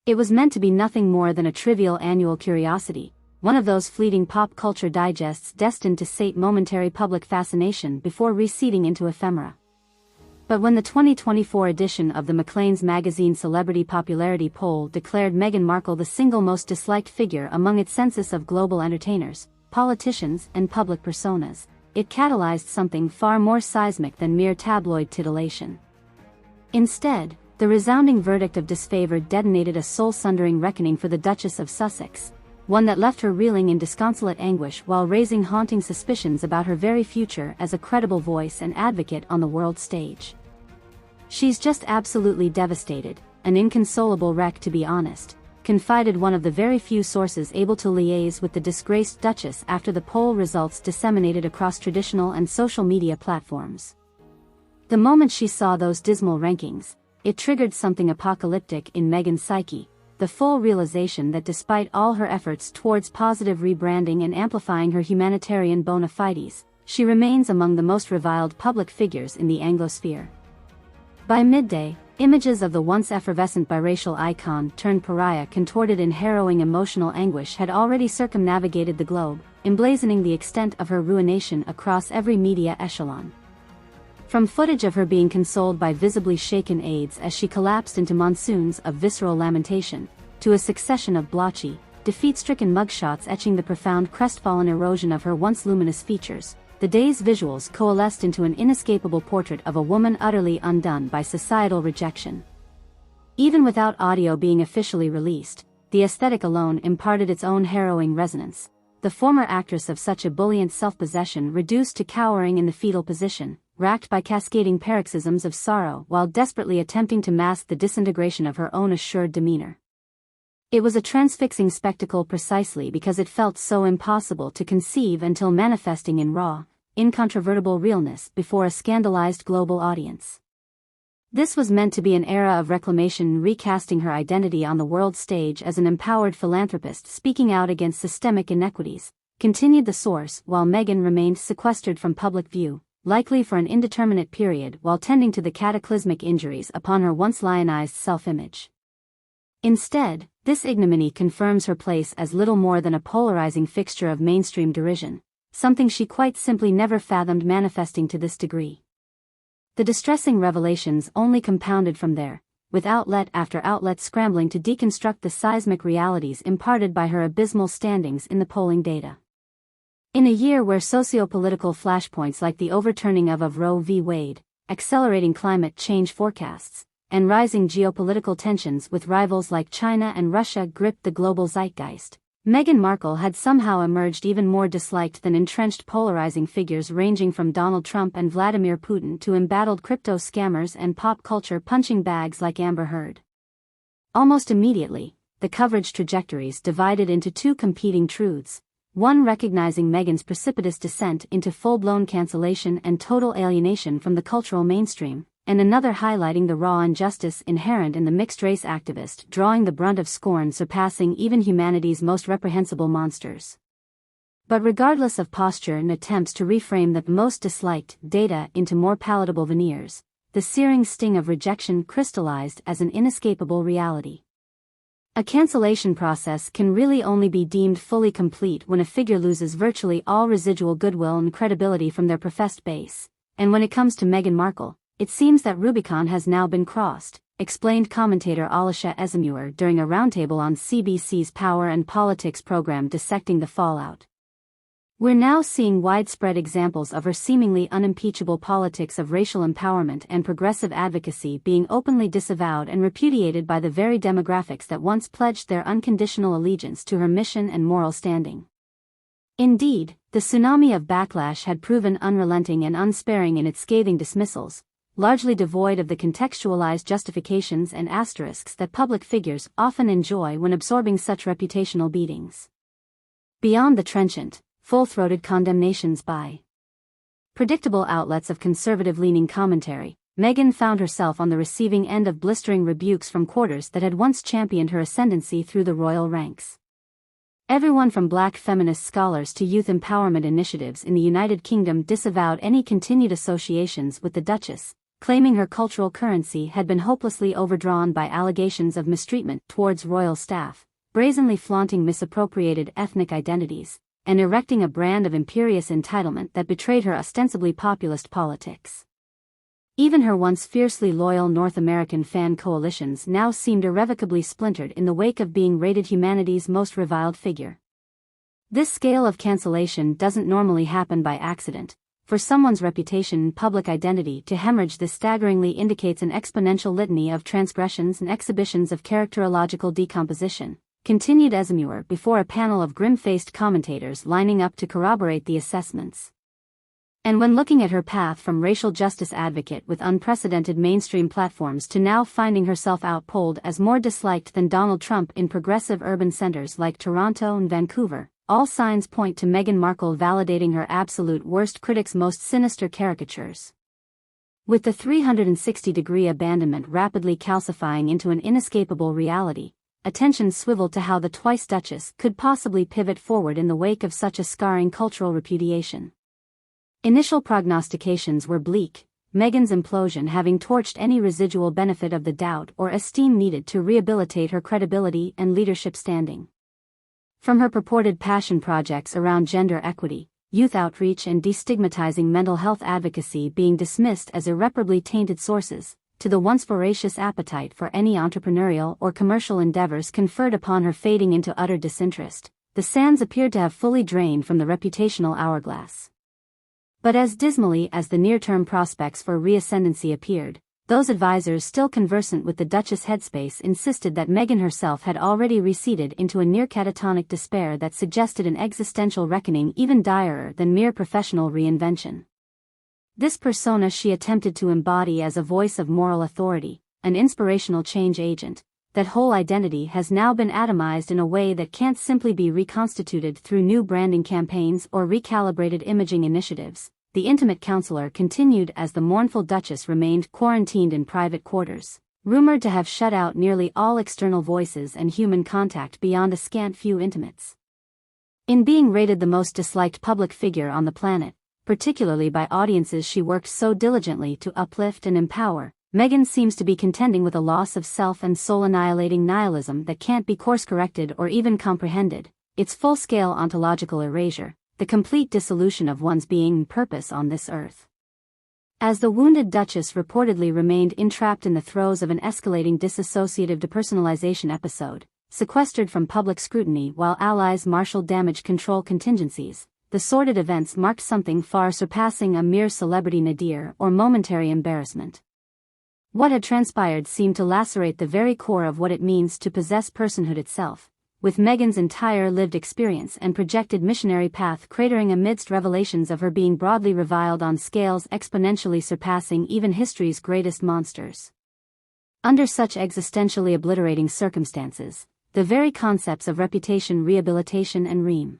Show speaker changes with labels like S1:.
S1: It was meant to be nothing more than a trivial annual curiosity, one of those fleeting pop culture digests destined to sate momentary public fascination before receding into ephemera. But when the 2024 edition of the Maclean's magazine Celebrity Popularity Poll declared Meghan Markle the single most disliked figure among its census of global entertainers, politicians, and public personas, it catalyzed something far more seismic than mere tabloid titillation. Instead, the resounding verdict of disfavor detonated a soul-sundering reckoning for the Duchess of Sussex, one that left her reeling in disconsolate anguish while raising haunting suspicions about her very future as a credible voice and advocate on the world stage. "She's just absolutely devastated, an inconsolable wreck to be honest," confided one of the very few sources able to liaise with the disgraced Duchess after the poll results disseminated across traditional and social media platforms. The moment she saw those dismal rankings, it triggered something apocalyptic in Meghan's psyche, the full realization that despite all her efforts towards positive rebranding and amplifying her humanitarian bona fides, she remains among the most reviled public figures in the Anglosphere. By midday, images of the once effervescent biracial icon turned pariah contorted in harrowing emotional anguish had already circumnavigated the globe, emblazoning the extent of her ruination across every media echelon. From footage of her being consoled by visibly shaken aides as she collapsed into monsoons of visceral lamentation, to a succession of blotchy, defeat-stricken mugshots etching the profound crestfallen erosion of her once luminous features, the day's visuals coalesced into an inescapable portrait of a woman utterly undone by societal rejection. Even without audio being officially released, the aesthetic alone imparted its own harrowing resonance. The former actress of such ebullient self-possession reduced to cowering in the fetal position, racked by cascading paroxysms of sorrow while desperately attempting to mask the disintegration of her own assured demeanor. It was a transfixing spectacle precisely because it felt so impossible to conceive until manifesting in raw, incontrovertible realness before a scandalized global audience. This was meant to be an era of reclamation, recasting her identity on the world stage as an empowered philanthropist speaking out against systemic inequities, continued the source, while Meghan remained sequestered from public view, likely for an indeterminate period while tending to the cataclysmic injuries upon her once lionized self-image. Instead, this ignominy confirms her place as little more than a polarizing fixture of mainstream derision, something she quite simply never fathomed manifesting to this degree. The distressing revelations only compounded from there, with outlet after outlet scrambling to deconstruct the seismic realities imparted by her abysmal standings in the polling data. In a year where socio-political flashpoints like the overturning of Roe v. Wade, accelerating climate change forecasts, and rising geopolitical tensions with rivals like China and Russia gripped the global zeitgeist, Meghan Markle had somehow emerged even more disliked than entrenched polarizing figures ranging from Donald Trump and Vladimir Putin to embattled crypto scammers and pop culture punching bags like Amber Heard. Almost immediately, the coverage trajectories divided into two competing truths, one recognizing Meghan's precipitous descent into full-blown cancellation and total alienation from the cultural mainstream, and another highlighting the raw injustice inherent in the mixed-race activist drawing the brunt of scorn surpassing even humanity's most reprehensible monsters. But regardless of posture and attempts to reframe the most disliked data into more palatable veneers, the searing sting of rejection crystallized as an inescapable reality. A cancellation process can really only be deemed fully complete when a figure loses virtually all residual goodwill and credibility from their professed base, and when it comes to Meghan Markle, it seems that Rubicon has now been crossed, explained commentator Alisha Ezemuir during a roundtable on CBC's Power and Politics program dissecting the fallout. "We're now seeing widespread examples of her seemingly unimpeachable politics of racial empowerment and progressive advocacy being openly disavowed and repudiated by the very demographics that once pledged their unconditional allegiance to her mission and moral standing." Indeed, the tsunami of backlash had proven unrelenting and unsparing in its scathing dismissals, largely devoid of the contextualized justifications and asterisks that public figures often enjoy when absorbing such reputational beatings. Beyond the trenchant, full-throated condemnations by predictable outlets of conservative-leaning commentary, Meghan found herself on the receiving end of blistering rebukes from quarters that had once championed her ascendancy through the royal ranks. Everyone from black feminist scholars to youth empowerment initiatives in the United Kingdom disavowed any continued associations with the Duchess, claiming her cultural currency had been hopelessly overdrawn by allegations of mistreatment towards royal staff, brazenly flaunting misappropriated ethnic identities, and erecting a brand of imperious entitlement that betrayed her ostensibly populist politics. Even her once fiercely loyal North American fan coalitions now seemed irrevocably splintered in the wake of being rated humanity's most reviled figure. This scale of cancellation doesn't normally happen by accident. For someone's reputation and public identity to hemorrhage this staggeringly indicates an exponential litany of transgressions and exhibitions of characterological decomposition, continued Ezemure before a panel of grim-faced commentators lining up to corroborate the assessments. And when looking at her path from racial justice advocate with unprecedented mainstream platforms to now finding herself outpolled as more disliked than Donald Trump in progressive urban centers like Toronto and Vancouver, all signs point to Meghan Markle validating her absolute worst critic's most sinister caricatures. With the 360-degree abandonment rapidly calcifying into an inescapable reality, attention swiveled to how the twice Duchess could possibly pivot forward in the wake of such a scarring cultural repudiation. Initial prognostications were bleak, Meghan's implosion having torched any residual benefit of the doubt or esteem needed to rehabilitate her credibility and leadership standing. From her purported passion projects around gender equity, youth outreach and destigmatizing mental health advocacy being dismissed as irreparably tainted sources, to the once voracious appetite for any entrepreneurial or commercial endeavors conferred upon her fading into utter disinterest, the sands appeared to have fully drained from the reputational hourglass. But as dismally as the near-term prospects for reascendancy appeared, those advisors still conversant with the Duchess' headspace insisted that Meghan herself had already receded into a near catatonic despair that suggested an existential reckoning even direr than mere professional reinvention. This persona she attempted to embody as a voice of moral authority, an inspirational change agent, that whole identity has now been atomized in a way that can't simply be reconstituted through new branding campaigns or recalibrated imaging initiatives. The intimate counselor continued as the mournful Duchess remained quarantined in private quarters, rumored to have shut out nearly all external voices and human contact beyond a scant few intimates. In being rated the most disliked public figure on the planet, particularly by audiences she worked so diligently to uplift and empower, Meghan seems to be contending with a loss of self and soul-annihilating nihilism that can't be course-corrected or even comprehended, its full-scale ontological erasure, the complete dissolution of one's being and purpose on this earth. As the wounded Duchess reportedly remained entrapped in the throes of an escalating dissociative depersonalization episode, sequestered from public scrutiny while allies marshaled damage control contingencies, the sordid events marked something far surpassing a mere celebrity nadir or momentary embarrassment. What had transpired seemed to lacerate the very core of what it means to possess personhood itself, with Meghan's entire lived experience and projected missionary path cratering amidst revelations of her being broadly reviled on scales exponentially surpassing even history's greatest monsters. Under such existentially obliterating circumstances, the very concepts of reputation rehabilitation and ream